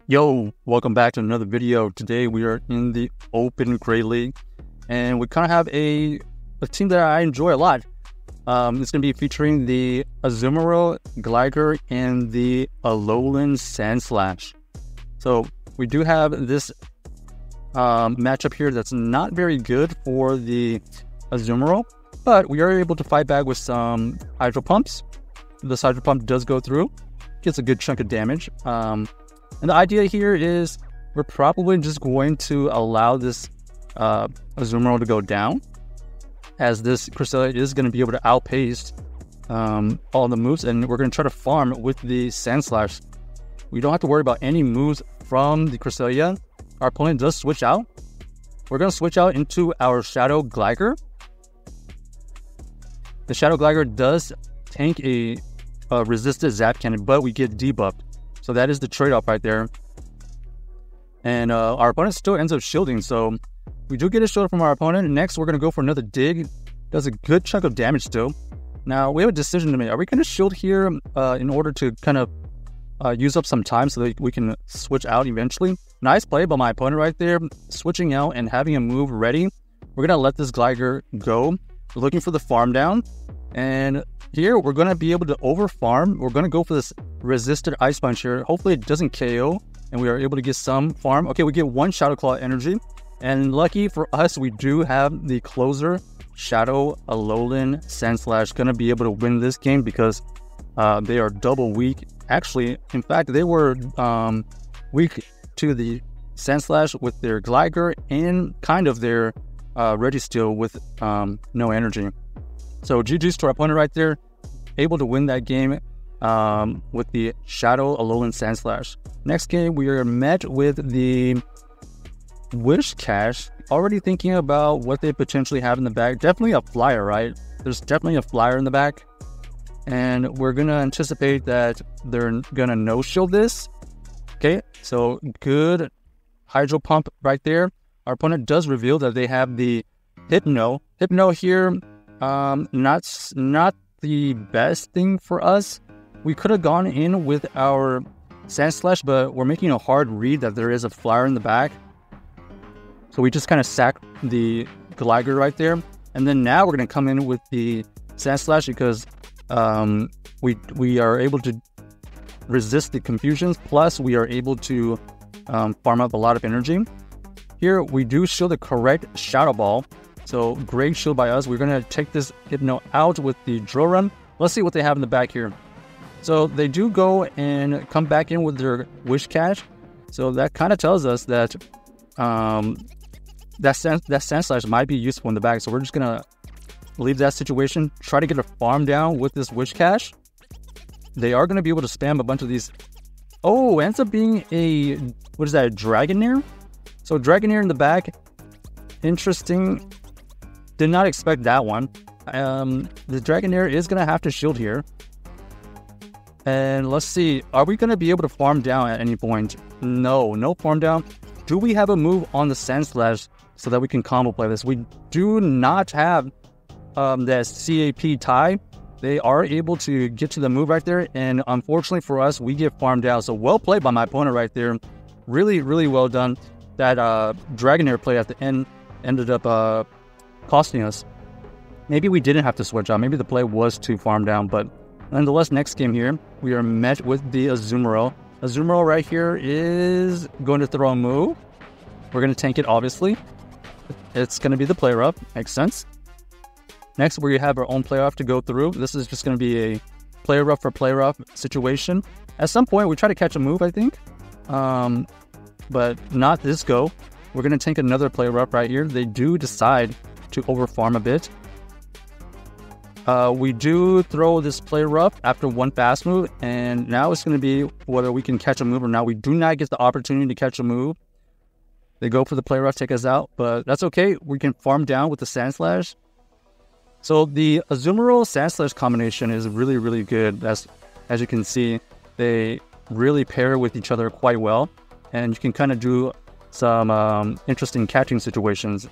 Yo, welcome back to another video. Today we are in the Open Great League, and we kind of have a team that I enjoy a lot. It's going to be featuring the Azumarill, Gligar, and the Alolan Sandslash. So we do have this matchup here that's not very good for the Azumarill, but we are able to fight back with some Hydro Pumps. This Hydro Pump does go through, gets a good chunk of damage. And the idea here is we're probably just going to allow this Azumarill to go down, as this Cresselia is going to be able to outpace all the moves, and we're going to try to farm with the Sandslash. We don't have to worry about any moves from the Cresselia. Our opponent does switch out. We're going to switch out into our Shadow Gligar. The Shadow Gligar does tank a resisted Zap Cannon, but we get debuffed. So that is the trade-off right there. And our opponent still ends up shielding, so we do get a shield from our opponent. Next, we're going to go for another dig. Does a good chunk of damage still. Now, we have a decision to make. Are we going to shield here in order to kind of use up some time so that we can switch out eventually? Nice play by my opponent right there, switching out and having a move ready. We're going to let this Gligar go. We're looking for the farm down. And here, we're going to be able to over-farm. We're going to go for this resisted Ice Punch here. Hopefully, it doesn't KO, and we are able to get some farm. Okay, we get one Shadow Claw energy. And lucky for us, we do have the closer, Shadow Alolan Sandslash, going to be able to win this game because they are double weak. Actually, in fact, they were weak to the Sandslash with their Gligar and kind of their Registeel with no energy. So GG's to our opponent right there, able to win that game with the Shadow Alolan Sandslash. Next game, we are met with the Whiscash, already thinking about what they potentially have in the back. Definitely a flyer, right? There's definitely a flyer in the back. And we're going to anticipate that they're going to no-shield this. Okay, so good Hydro Pump right there. Our opponent does reveal that they have the Hypno. Hypno here, not the best thing for us. We could have gone in with our Sandslash, but we're making a hard read that there is a flyer in the back. So we just kind of sack the Gligar right there. And then now we're going to come in with the Sandslash because we are able to resist the confusions. Plus, we are able to farm up a lot of energy. Here, we do show the correct Shadow Ball. So, great shield by us. We're going to take this Hypno out with the Drill Run. Let's see what they have in the back here. So, they do go and come back in with their Whiscash. So, that kind of tells us that that Sandslash might be useful in the back. So, we're just going to leave that situation. Try to get a farm down with this Whiscash. They are going to be able to spam a bunch of these. Oh, ends up being a, what is that, a Dragonair? So, Dragonair in the back. Interesting. Did not expect that one. The Dragonair is going to have to shield here. And let's see. Are we going to be able to farm down at any point? No farm down. Do we have a move on the Sandslash so that we can combo play this? We do not have the CAP tie. They are able to get to the move right there. And unfortunately for us, we get farmed out. So well played by my opponent right there. Really, really well done. That Dragonair play at the end ended up costing us. Maybe we didn't have to switch out. Maybe the play was to farm down. But nonetheless, next game here, we are met with the Azumarill. Azumarill right here is going to throw a move. We're going to tank it, obviously. It's going to be the play rough. Makes sense. Next, we have our own play rough to go through. This is just going to be a play rough for play rough situation. At some point, we try to catch a move, I think. But not this go. We're going to tank another play rough right here. They do decide to overfarm a bit. We do throw this play rough after one fast move, and now it's going to be whether we can catch a move or not. We do not get the opportunity to catch a move. They go for the play rough, take us out, but that's okay. We can farm down with the Sandslash. So the Azumarill Sandslash combination is really, really good. As you can see, they really pair with each other quite well, and you can kind of do some interesting catching situations.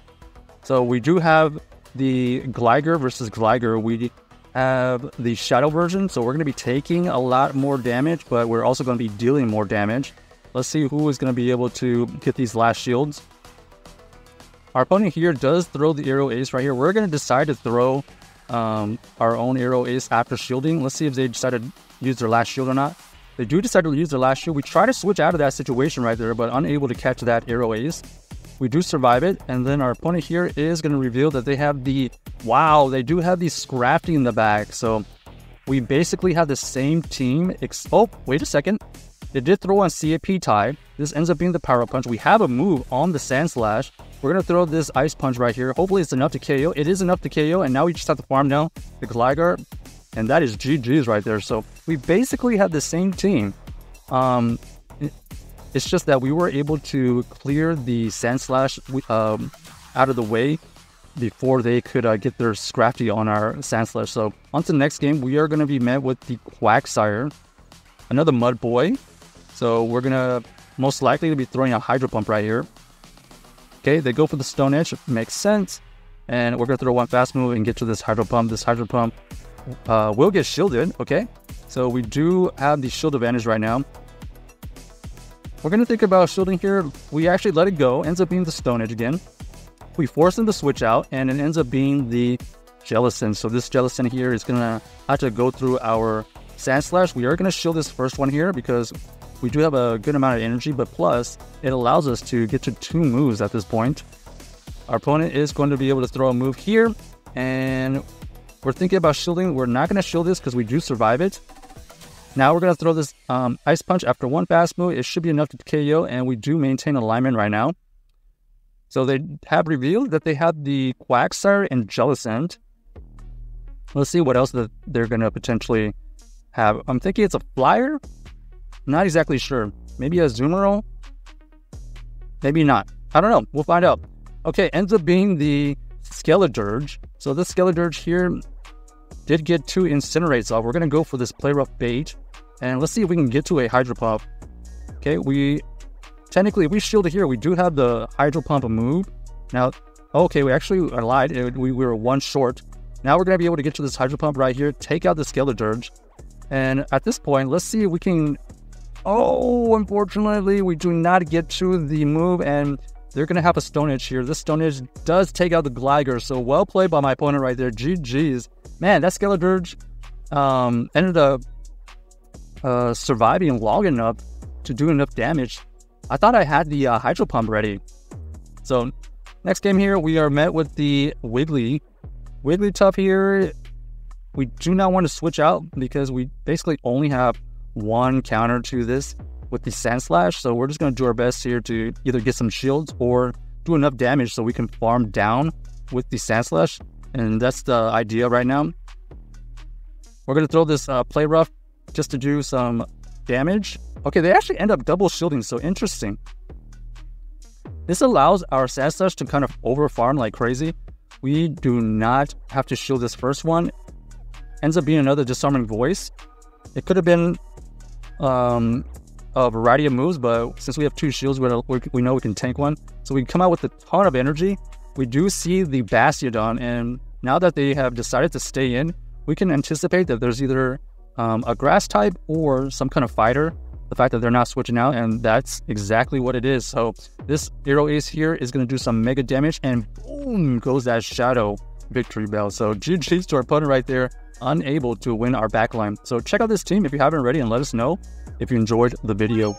So we do have the Gligar versus Gligar. We have the Shadow version, so we're going to be taking a lot more damage, but we're also going to be dealing more damage. Let's see who is going to be able to get these last shields. Our opponent here does throw the Aero Ace right here. We're going to decide to throw our own Aero Ace after shielding. Let's see if they decide to use their last shield or not. They do decide to use their last shield. We try to switch out of that situation right there, but unable to catch that Aero Ace. We do survive it, and then our opponent here is going to reveal that they have the... Wow, they do have the Scrafty in the back. So we basically have the same team. Oh, wait a second. They did throw on CAP type. This ends up being the Power Punch. We have a move on the Sandslash. We're going to throw this Ice Punch right here. Hopefully it's enough to KO. It is enough to KO, and now we just have to farm down the Gligar. And that is GG's right there. So we basically have the same team. It's just that we were able to clear the Sandslash out of the way before they could get their Scrafty on our Sandslash. So on to the next game, we are going to be met with the Quagsire, another Mud Boy. So we're going to most likely be throwing a Hydro Pump right here. Okay, they go for the Stone Edge. Makes sense. And we're going to throw one fast move and get to this Hydro Pump. This Hydro Pump will get shielded. Okay, so we do have the shield advantage right now. We're going to think about shielding here. We actually let it go. Ends up being the Stone Edge again. We force them to switch out, and it ends up being the Jellicent. So this Jellicent here is going to have to go through our Sandslash. We are going to shield this first one here because we do have a good amount of energy, but plus it allows us to get to 2 moves at this point. Our opponent is going to be able to throw a move here, and we're thinking about shielding. We're not going to shield this because we do survive it. Now we're going to throw this Ice Punch after one fast move. It should be enough to KO, and we do maintain alignment right now. So they have revealed that they have the Quagsire and Jellicent. Let's see what else that they're going to potentially have. I'm thinking it's a Flyer. Not exactly sure. Maybe a Azumarill? Maybe not. I don't know. We'll find out. Okay, ends up being the Skeledirge. So this Skeledirge here did get 2 Incinerates off. We're going to go for this Play Rough bait. And let's see if we can get to a Hydro Pump. Okay, technically, if we shield it here, we do have the Hydro Pump move. Now, okay, we actually lied. We were 1 short. Now we're going to be able to get to this Hydro Pump right here, take out the Skeledirge. And at this point, let's see if we can... Oh, unfortunately, we do not get to the move, and they're going to have a Stone Edge here. This Stone Edge does take out the Gligar, so well played by my opponent right there. GG's. Man, that Skeledirge ended up surviving long enough to do enough damage. I thought I had the Hydro Pump ready. So, next game here, we are met with the Wigglytuff here. We do not want to switch out because we basically only have 1 counter to this with the Sandslash, so we're just going to do our best here to either get some shields or do enough damage so we can farm down with the Sandslash, and that's the idea right now. We're going to throw this Play Rough just to do some damage. Okay, they actually end up double shielding, so interesting. This allows our Sandslash to kind of over farm like crazy. We do not have to shield this first one. Ends up being another Disarming Voice. It could have been a variety of moves, but since we have 2 shields, we know we can tank one. So we come out with a ton of energy. We do see the Bastiodon, and now that they have decided to stay in, we can anticipate that there's either a Grass type or some kind of fighter. The fact that they're not switching out, and that's exactly what it is. So this Aero Ace here is going to do some mega damage, and boom goes that Shadow Victory Bell. So GG's to our opponent right there, unable to win our backline. So check out this team if you haven't already, and let us know if you enjoyed the video.